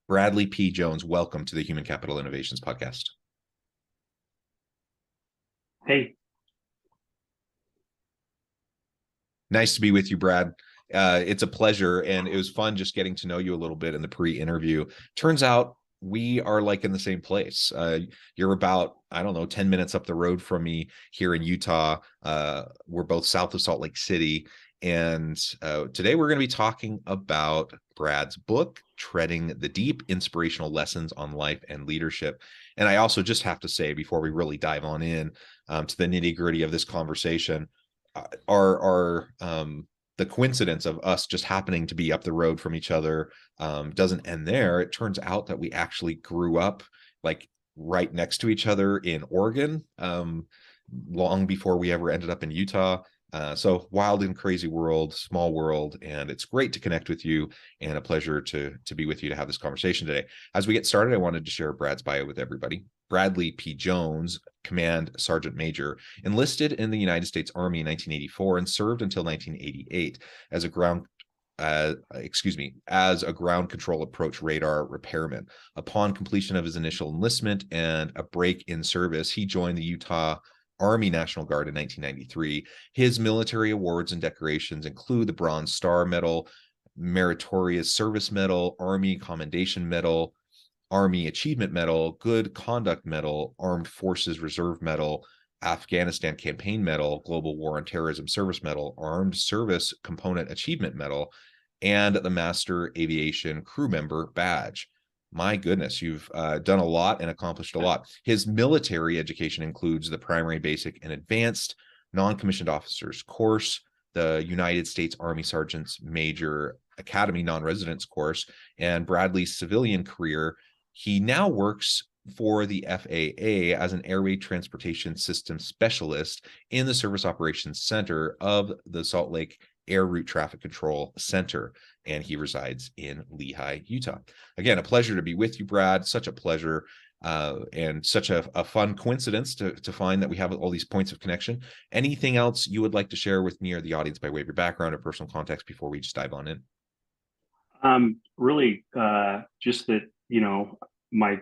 Bradley P. Jones, welcome to the Human Capital Innovations Podcast. Hey. Nice to be with you, Brad. It's a pleasure, and it was fun just getting to know you a little bit in the pre-interview. Turns out we are like in the same place. You're about, 10 minutes up the road from me here in Utah. We're both south of Salt Lake City. And today we're going to be talking about Brad's book, Treading the Deep, Inspirational Lessons on Life and Leadership. And I also just have to say, before we really dive on in to the nitty-gritty of this conversation, the coincidence of us just happening to be up the road from each other doesn't end there. It turns out that we actually grew up like right next to each other in Oregon long before we ever ended up in Utah. So wild and crazy world, small world, and it's great to connect with you and a pleasure to be with you to have this conversation today. As we get started, I wanted to share Brad's bio with everybody. Bradley P. Jones, Command Sergeant Major, enlisted in the United States Army in 1984 and served until 1988 as a ground control approach radar repairman. Upon completion of his initial enlistment and a break in service, he joined the Utah Army National Guard in 1993. His military awards and decorations include the Bronze Star Medal, Meritorious Service Medal, Army Commendation Medal, Army Achievement Medal, Good Conduct Medal, Armed Forces Reserve Medal, Afghanistan Campaign Medal, Global War on Terrorism Service Medal, Armed Service Component Achievement Medal, and the Master Aviation Crewmember badge. My goodness, you've done a lot and accomplished a lot. His military education includes the Primary, Basic, and Advanced Noncommissioned Officers Course, the United States Army Sergeant's Major Academy Non-Residence Course, and Bradley's civilian career. He now works for the FAA as an Airway Transportation System Specialist in the Service Operations Center of the Salt Lake Air Route Traffic Control Center, and he resides in Lehi, Utah. Again, a pleasure to be with you, Brad. Such a pleasure and such a fun coincidence to find that we have all these points of connection. Anything else you would like to share with me or the audience by way of your background or personal context before we just dive on in? Really, just that, my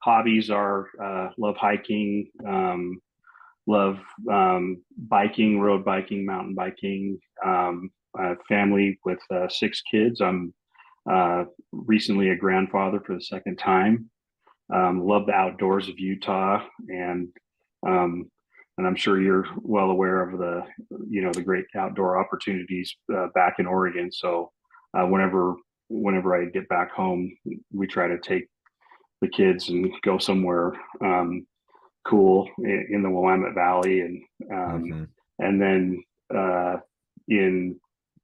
hobbies are love hiking, love biking, road biking, mountain biking, family with 6 kids. I'm recently a grandfather for the second time. Love the outdoors of Utah, and I'm sure you're well aware of the great outdoor opportunities back in Oregon. So whenever I get back home, we try to take the kids and go somewhere cool in the Willamette Valley, and then in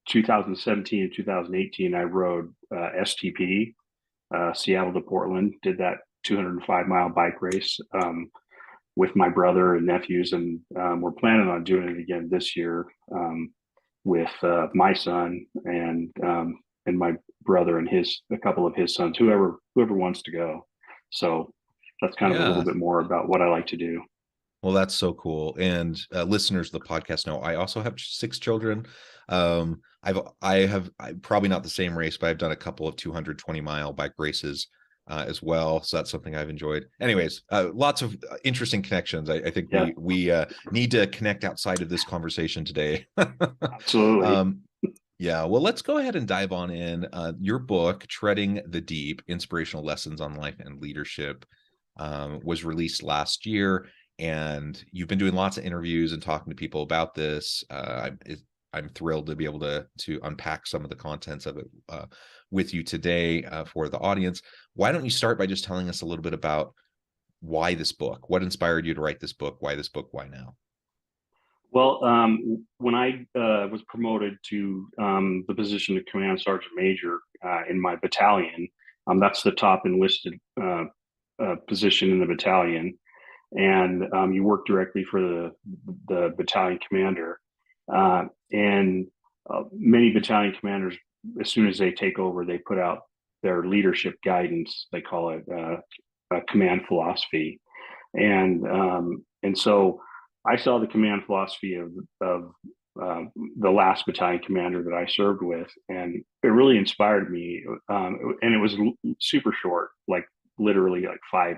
2017 and 2018 I rode STP, Seattle to Portland, did that 205-mile bike race with my brother and nephews, and we're planning on doing it again this year with my son and my brother and a couple of his sons, whoever wants to go. So that's kind of a little bit more about what I like to do. Well, that's so cool. And listeners of the podcast know I also have 6 children. I'm probably not the same race, but I've done a couple of 220-mile bike races as well. So that's something I've enjoyed. Anyways, lots of interesting connections. I think we need to connect outside of this conversation today. Absolutely. Yeah, well, let's go ahead and dive on in. Your book, Treading the Deep, Inspirational Lessons on Life and Leadership, was released last year, and you've been doing lots of interviews and talking to people about this. I'm thrilled to be able to unpack some of the contents of it with you today for the audience. Why don't you start by just telling us a little bit about why this book? What inspired you to write this book? Why this book? Why now? Well, when I was promoted to the position of Command Sergeant Major in my battalion, that's the top enlisted position in the battalion, and you work directly for the battalion commander. And many battalion commanders, as soon as they take over, they put out their leadership guidance. They call it a command philosophy, and so I saw the command philosophy of the last battalion commander that I served with, and it really inspired me. And it was super short, like literally like 5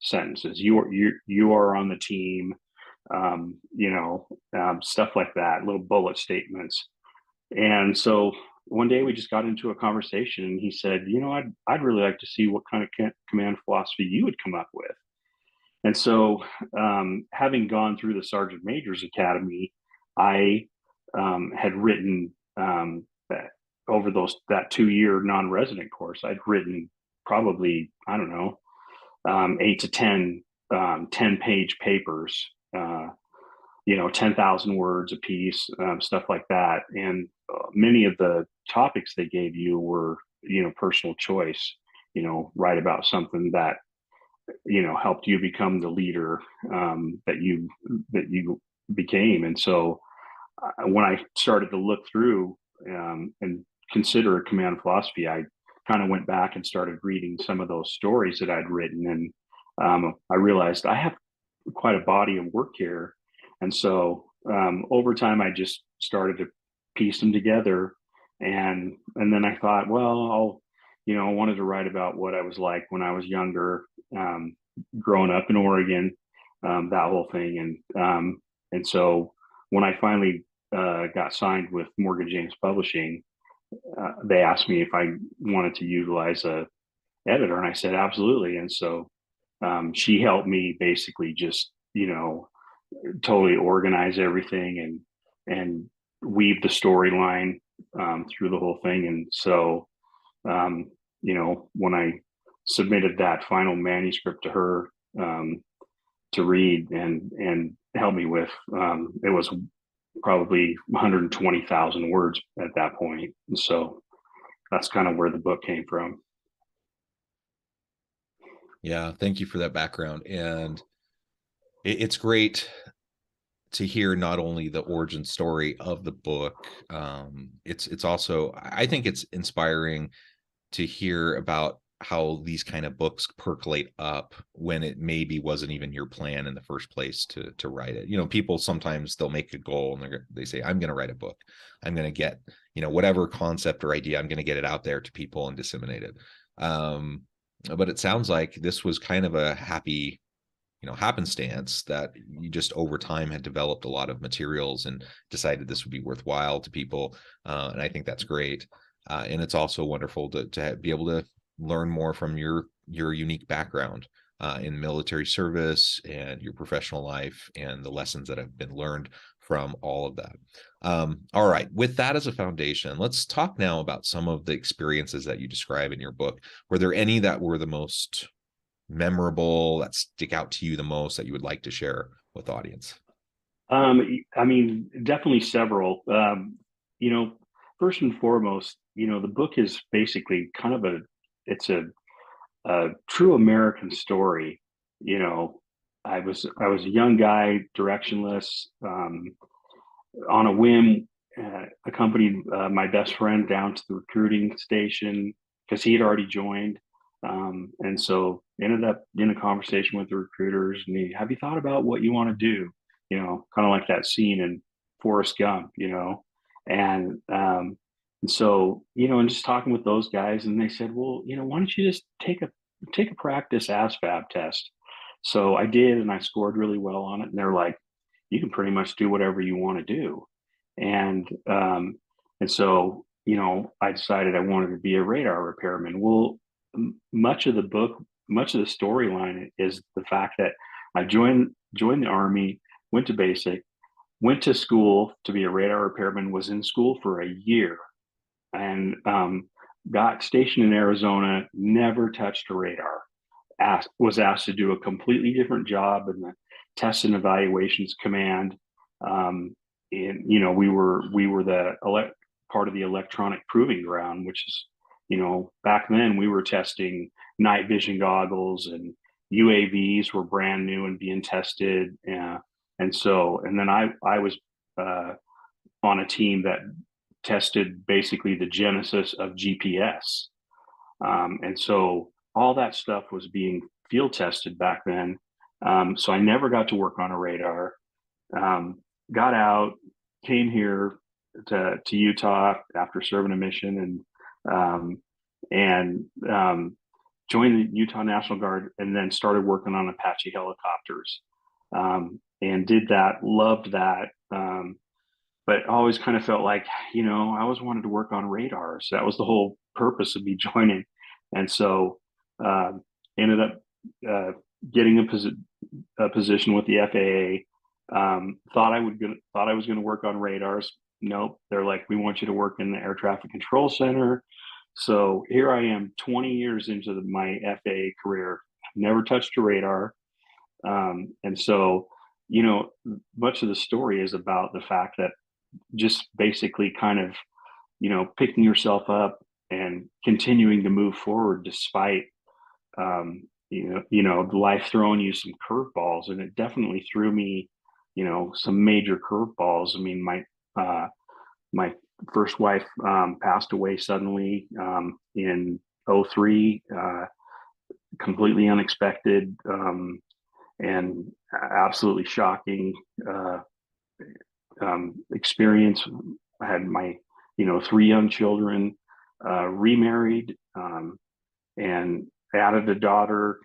sentences. You are on the team, stuff like that, little bullet statements. And so one day we just got into a conversation, and he said, I'd really like to see what kind of command philosophy you would come up with. And so, having gone through the Sergeant Major's Academy, I had written that over that 2-year non-resident course, I'd written probably, I don't know, 8 to 10 10-page papers, 10,000 words a piece, stuff like that. And many of the topics they gave you were, personal choice, write about something that, helped you become the leader that you became. And so when I started to look through and consider a command philosophy, I kind of went back and started reading some of those stories that I'd written. And I realized I have quite a body of work here. And so over time, I just started to piece them together. And then I thought, well, I wanted to write about what I was like when I was younger, growing up in Oregon, that whole thing. And so when I finally got signed with Morgan James Publishing, they asked me if I wanted to utilize a editor, and I said absolutely. And so she helped me basically just totally organize everything and weave the storyline through the whole thing. And so when I submitted that final manuscript to her to read and help me with, it was probably 120,000 words at that point. And so that's kind of where the book came from. Yeah, thank you for that background. And it's great to hear not only the origin story of the book, it's also, I think it's inspiring to hear about how these kind of books percolate up when it maybe wasn't even your plan in the first place to write it. People sometimes they'll make a goal and they say, I'm going to write a book. I'm going to get, whatever concept or idea, I'm going to get it out there to people and disseminate it. But it sounds like this was kind of a happy, happenstance that you just over time had developed a lot of materials and decided this would be worthwhile to people. And I think that's great. And it's also wonderful to be able to learn more from your unique background in military service and your professional life and the lessons that have been learned from all of that. All right, with that as a foundation, let's talk now about some of the experiences that you describe in your book. Were there any that were the most memorable, that stick out to you the most, that you would like to share with the audience? Definitely several. First and foremost, the book is basically kind of it's a true American story. I was a young guy, directionless, on a whim, accompanied my best friend down to the recruiting station because he had already joined. And so ended up in a conversation with the recruiters, and have you thought about what you want to do? Kind of like that scene in Forrest Gump, and so, and just talking with those guys, and they said, well, why don't you just take a practice ASVAB test? So I did, and I scored really well on it. And they're like, you can pretty much do whatever you want to do. And so, I decided I wanted to be a radar repairman. Well, much of the storyline is the fact that I joined the Army, went to basic, went to school to be a radar repairman, was in school for a year, and got stationed in Arizona, never touched a radar. Was asked to do a completely different job in the Test and Evaluations Command. And we were the part of the electronic proving ground, which is, back then we were testing night vision goggles, and UAVs were brand new and being tested. And then I was on a team that tested basically the genesis of GPS. And so all that stuff was being field tested back then. So I never got to work on a radar. Got out, came here to Utah after serving a mission, and joined the Utah National Guard, and then started working on Apache helicopters, and did that, loved that. But always kind of felt like, I always wanted to work on radars. That was the whole purpose of me joining. And so uh, ended up getting a position with the FAA. Thought I was going to work on radars. Nope. They're like, we want you to work in the air traffic control center. So here I am 20 years into my FAA career. Never touched a radar. And so, much of the story is about the fact that just basically kind of, picking yourself up and continuing to move forward despite, life throwing you some curveballs. And it definitely threw me, some major curveballs. I mean, my first wife passed away suddenly in '03, completely unexpected, and absolutely shocking experience. I had my, 3 young children, remarried, and added a daughter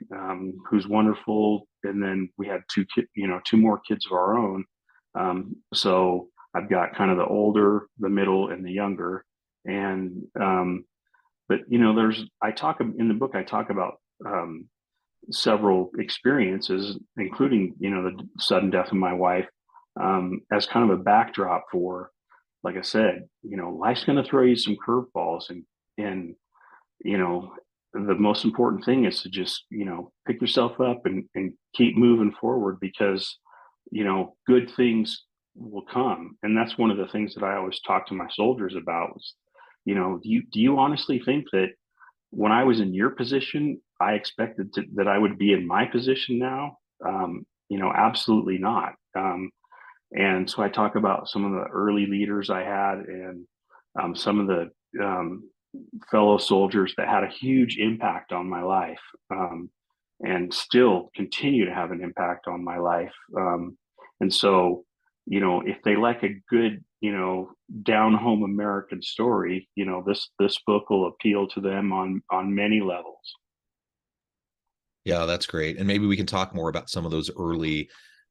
who's wonderful, and then we had 2 more kids of our own. So I've got kind of the older, the middle, and the younger, and but I talk in the book. I talk about several experiences, including the sudden death of my wife, as kind of a backdrop for, like I said, life's going to throw you some curveballs, and the most important thing is to just pick yourself up and keep moving forward, because good things will come. And that's one of the things that I always talk to my soldiers about was, do you honestly think that when I was in your position, I expected that I would be in my position now? Absolutely not. And so I talk about some of the early leaders I had, and some of the fellow soldiers that had a huge impact on my life, and still continue to have an impact on my life. And so, if they like a good, down home American story, this book will appeal to them on many levels. Yeah, that's great. And maybe we can talk more about some of those early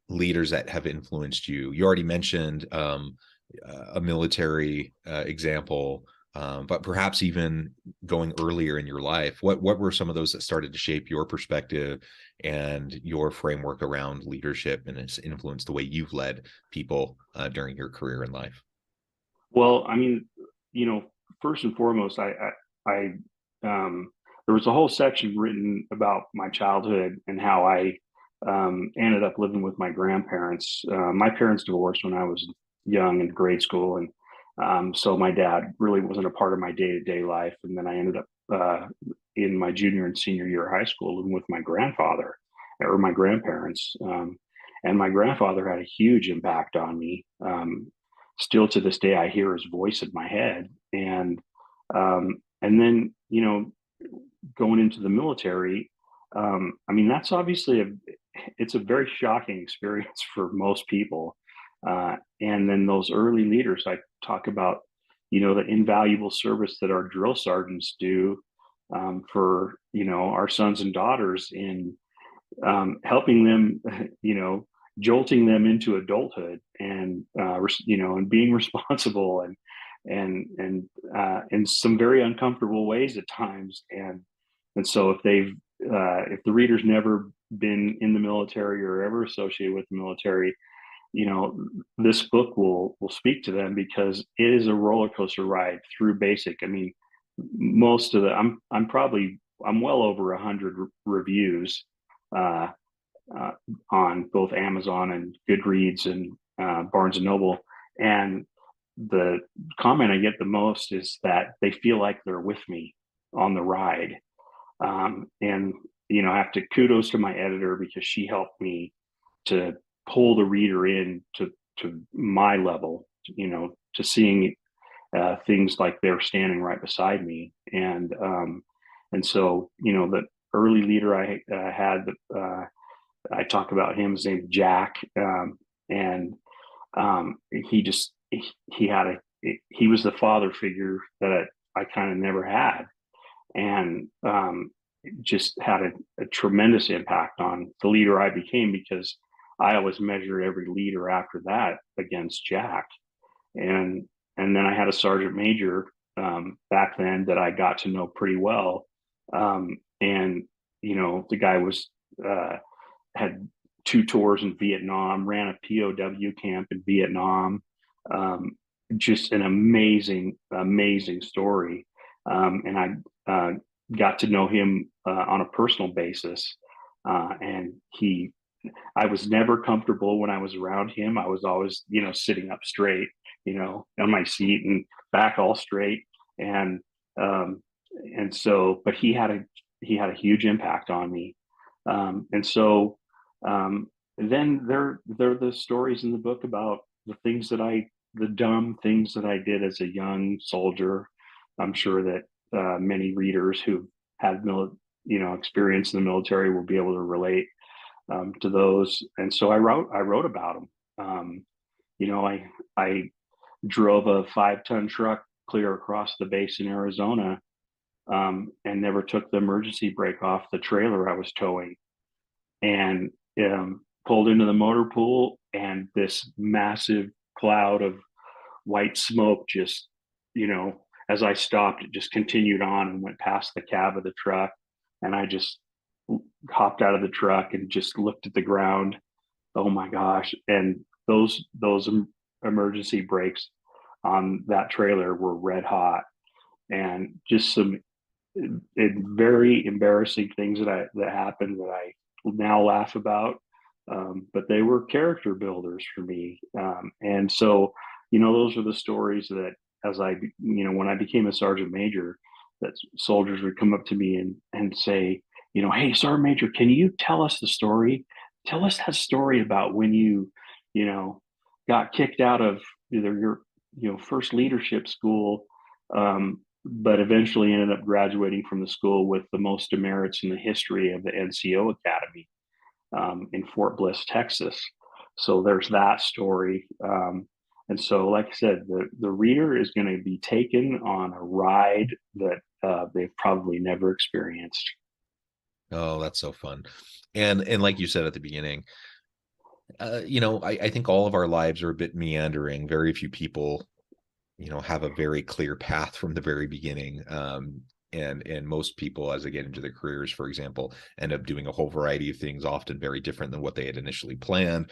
leaders that have influenced you. You already mentioned a military example, but perhaps even going earlier in your life. What were some of those that started to shape your perspective and your framework around leadership, and it's influenced the way you've led people during your career in life? Well, I mean, first and foremost, I there was a whole section written about my childhood and how I ended up living with my grandparents. My parents divorced when I was young, in grade school, and so my dad really wasn't a part of my day-to-day life. And then I ended up in my junior and senior year of high school living with my grandfather, or my grandparents. And my grandfather had a huge impact on me. Still to this day, I hear his voice in my head. And then, going into the military, I mean, that's obviously it's a very shocking experience for most people. And then those early leaders, I talk about, the invaluable service that our drill sergeants do for, our sons and daughters in helping them, jolting them into adulthood, and and being responsible, and in some very uncomfortable ways at times. And so if the reader's never been in the military or ever associated with the military, this book will speak to them, because it is a roller coaster ride through basic. I mean, most of the I'm well over 100 reviews uh, on both Amazon and Goodreads and Barnes and Noble, and the comment I get the most is that they feel like they're with me on the ride. And I have to kudos to my editor, because she helped me to pull the reader in to my level, to seeing things like they're standing right beside me. And so, the early leader I had, I talk about him. His name's Jack, and he just he was the father figure that I kind of never had, and just had a tremendous impact on the leader I became, because I always measured every leader after that against Jack. And then I had a sergeant major back then that I got to know pretty well, and the guy was had 2 tours in Vietnam, ran a POW camp in Vietnam. Just an amazing story, and I got to know him on a personal basis, and I was never comfortable when I was around him. I was always, sitting up straight, on my seat and back all straight. And so, but he had a huge impact on me. And so, then there are the stories in the book about the dumb things that I did as a young soldier. I'm sure that many readers who had experience in the military will be able to relate to those. And so I wrote about them. I drove a 5-ton truck clear across the base in Arizona, and never took the emergency brake off the trailer I was towing, and pulled into the motor pool, and this massive cloud of white smoke just, as I stopped, it just continued on and went past the cab of the truck. And I just hopped out of the truck and just looked at the ground. Oh my gosh. And those emergency brakes on that trailer were red hot, and just some very embarrassing things that happened that I now laugh about. But they were character builders for me. And so, those are the stories that, when I became a sergeant major, that soldiers would come up to me and say, hey, Sergeant Major, can you tell us the story? Tell us that story about when you got kicked out of either your first leadership school, but eventually ended up graduating from the school with the most demerits in the history of the NCO Academy in Fort Bliss, Texas. So there's that story. And so, like I said, the reader is going to be taken on a ride that they've probably never experienced. Oh, that's so fun. And like you said at the beginning, I think all of our lives are a bit meandering. Very few people, have a very clear path from the very beginning. And most people, as they get into their careers, for example, end up doing a whole variety of things, often very different than what they had initially planned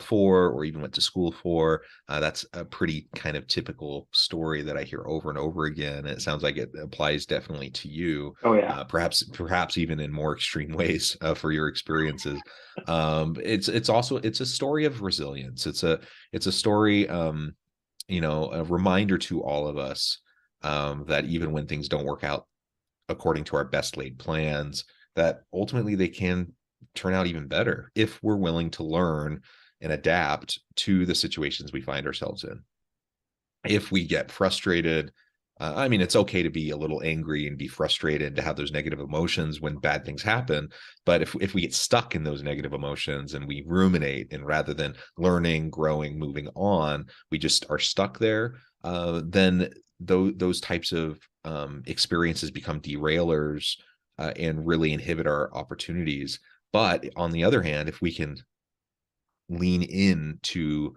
for, or even went to school for. That's a pretty kind of typical story that I hear over and over again. And it sounds like it applies definitely to you. Oh yeah. Perhaps even in more extreme ways for your experiences. It's a story of resilience. It's a story, a reminder to all of us that even when things don't work out according to our best laid plans, that ultimately they can turn out even better if we're willing to learn and adapt to the situations we find ourselves in. If we get frustrated, it's okay to be a little angry and be frustrated, to have those negative emotions when bad things happen. But if we get stuck in those negative emotions and we ruminate, and rather than learning, growing, moving on, we just are stuck there, then those types of experiences become derailers and really inhibit our opportunities. But on the other hand, if we can lean into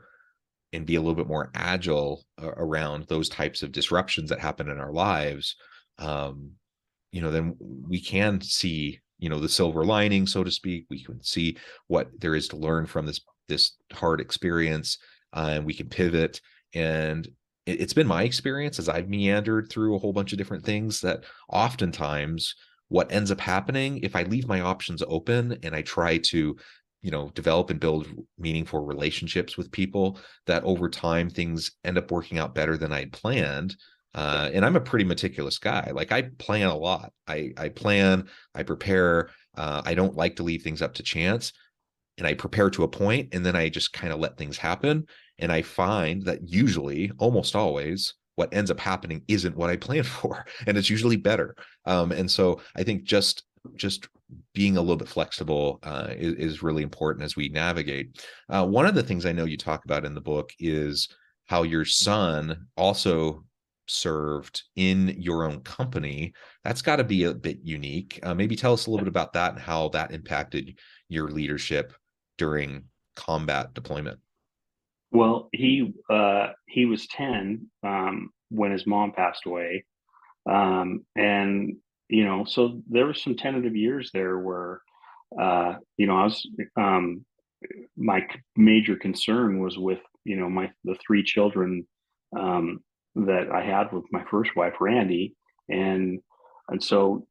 and be a little bit more agile around those types of disruptions that happen in our lives, then we can see, the silver lining, so to speak. We can see what there is to learn from this hard experience, and we can pivot. And it's been my experience as I've meandered through a whole bunch of different things, that oftentimes what ends up happening, if I leave my options open and I try to, develop and build meaningful relationships with people, that over time things end up working out better than I'd planned. And I'm a pretty meticulous guy. Like, I plan a lot. I plan, I prepare. I don't like to leave things up to chance. And I prepare to a point, and then I just kind of let things happen. And I find that usually, almost always, what ends up happening isn't what I planned for, and it's usually better. And so I think just being a little bit flexible is really important as we navigate. One of the things I know you talk about in the book is how your son also served in your own company. That's got to be a bit unique. Maybe tell us a little bit about that and how that impacted your leadership during combat deployment. Well, he was 10 when his mom passed away, and so there was some tentative years there where I was my major concern was with the three children that I had with my first wife, Randy, and so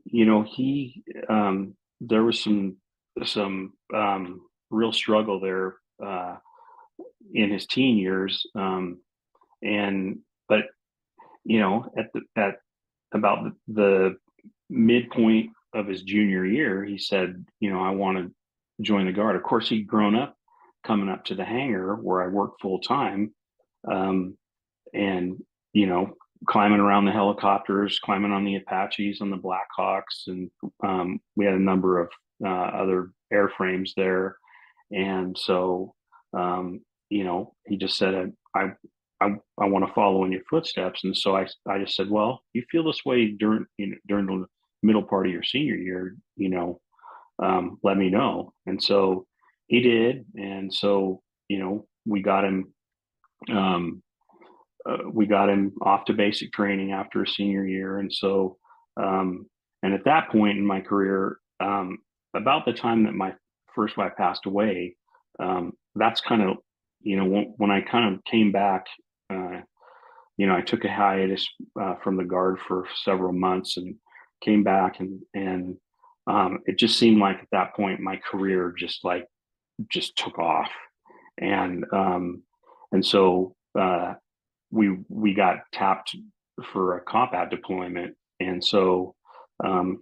he there was some real struggle there in his teen years, and but at about the midpoint of his junior year, he said, I want to join the Guard. Of course, he'd grown up coming up to the hangar where I worked full time, and climbing around the helicopters, climbing on the Apaches, on the Blackhawks, and we had a number of other airframes there. And so, he just said, I want to follow in your footsteps. And so I just said, well, you feel this way during the middle part of your senior year, let me know. And so he did. And so, we got him off to basic training after a senior year. And so, and at that point in my career, about the time that my first wife passed away, that's kind of, when I kind of came back, I took a hiatus from the Guard for several months and came back, and it just seemed like at that point my career just took off, and so we got tapped for a combat deployment, and so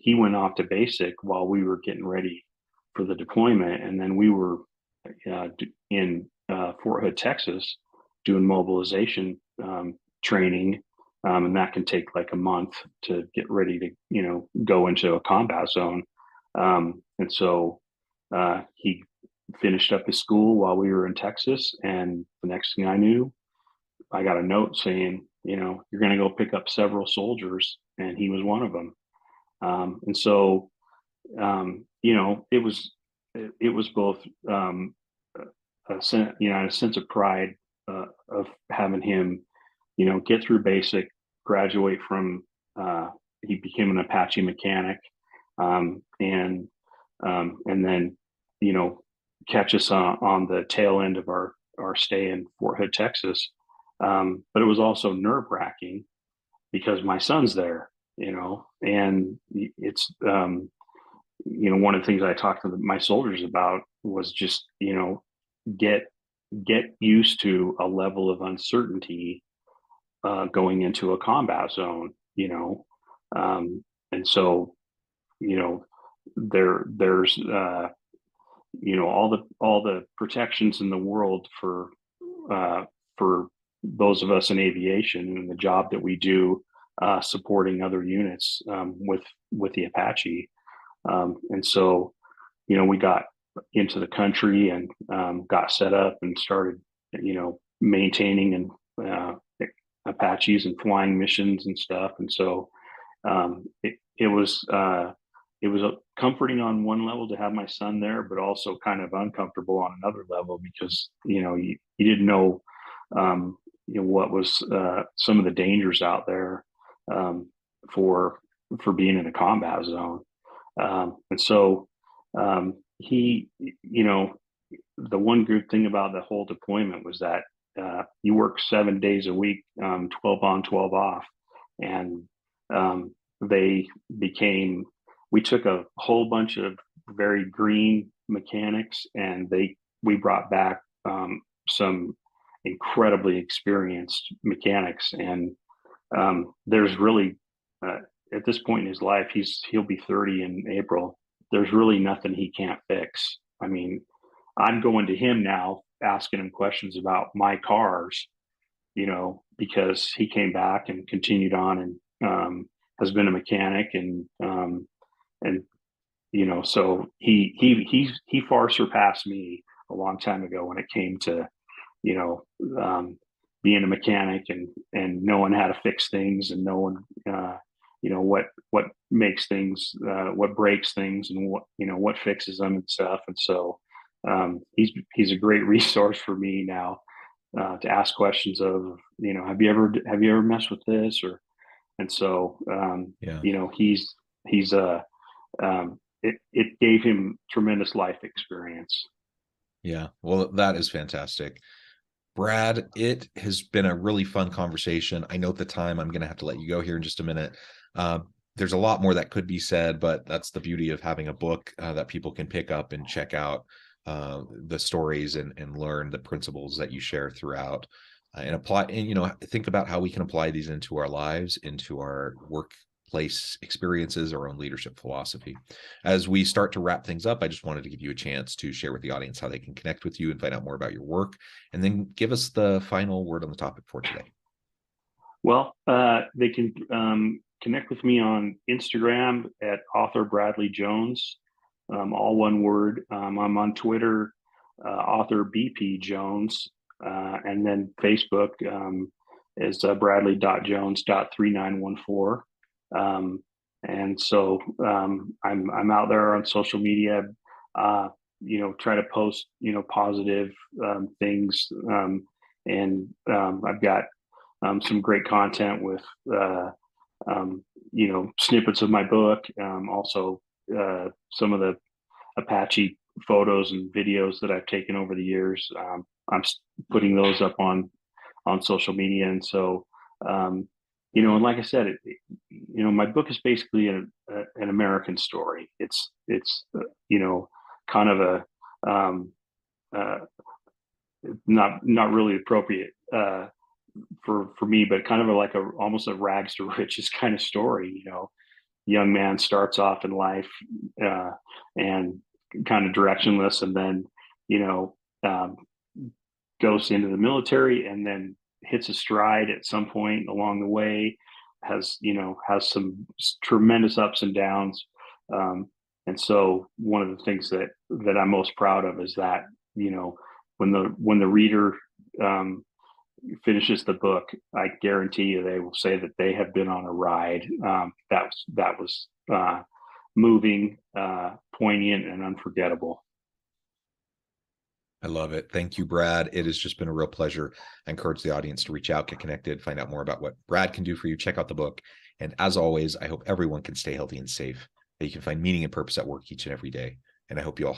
he went off to basic while we were getting ready for the deployment, and then we were in Fort Hood, Texas, doing mobilization training, and that can take like a month to get ready to go into a combat zone, and so he finished up his school while we were in Texas, and the next thing I knew, I got a note saying, you're going to go pick up several soldiers, and he was one of them. And so, it was both a sense of pride of having him, get through basic, graduate from. He became an Apache mechanic, and then catch us on the tail end of our stay in Fort Hood, Texas. But it was also nerve wracking because my son's there, and it's, one of the things I talked to my soldiers about was just, get used to a level of uncertainty going into a combat zone, and so, there's, all the protections in the world for those of us in aviation and the job that we do supporting other units with the Apache. And so, we got into the country and got set up and started, maintaining and Apaches and flying missions and stuff. And so it was comforting on one level to have my son there, but also kind of uncomfortable on another level because, you didn't know, what was some of the dangers out there for being in a combat zone. And so he, the one good thing about the whole deployment was that you work 7 days a week, 12 on, 12 off. And we took a whole bunch of very green mechanics, and we brought back some incredibly experienced mechanics. And there's really, at this point in his life, he'll be 30 in April. There's really nothing he can't fix. I mean, I'm going to him now, asking him questions about my cars, because he came back and continued on and has been a mechanic, and so he far surpassed me a long time ago when it came to being a mechanic and knowing how to fix things and knowing, what makes things, what breaks things and what fixes them and stuff. And so he's a great resource for me now to ask questions of, have you ever messed with this? And so, Yeah. he's it gave him tremendous life experience. Yeah. Well, that is fantastic. Brad, it has been a really fun conversation. I know at the time I'm going to have to let you go here in just a minute. There's a lot more that could be said, but that's the beauty of having a book that people can pick up and check out the stories and learn the principles that you share throughout and apply. And, think about how we can apply these into our lives, into our workplace experiences, our own leadership philosophy. As we start to wrap things up, I just wanted to give you a chance to share with the audience how they can connect with you and find out more about your work, and then give us the final word on the topic for today. Well, they can connect with me on Instagram at author Bradley Jones, all one word. I'm on Twitter, author BP Jones, and then Facebook is Bradley.Jones.3914. And so I'm out there on social media, try to post, positive things. And I've got some great content with, snippets of my book. Also, some of the Apache photos and videos that I've taken over the years. I'm putting those up on social media. And so, and like I said, my book is basically an American story. It's kind of a, not really appropriate for me, but kind of almost a rags to riches kind of story. Young man starts off in life and kind of directionless, and then goes into the military, and then hits a stride at some point along the way. Has some tremendous ups and downs, and so one of the things that I'm most proud of is that when the reader finishes the book, I guarantee you they will say that they have been on a ride that was moving, poignant, and unforgettable. I love it. Thank you, Brad. It has just been a real pleasure. I encourage the audience to reach out, get connected, find out more about what Brad can do for you. Check out the book. And as always, I hope everyone can stay healthy and safe, that you can find meaning and purpose at work each and every day. And I hope you all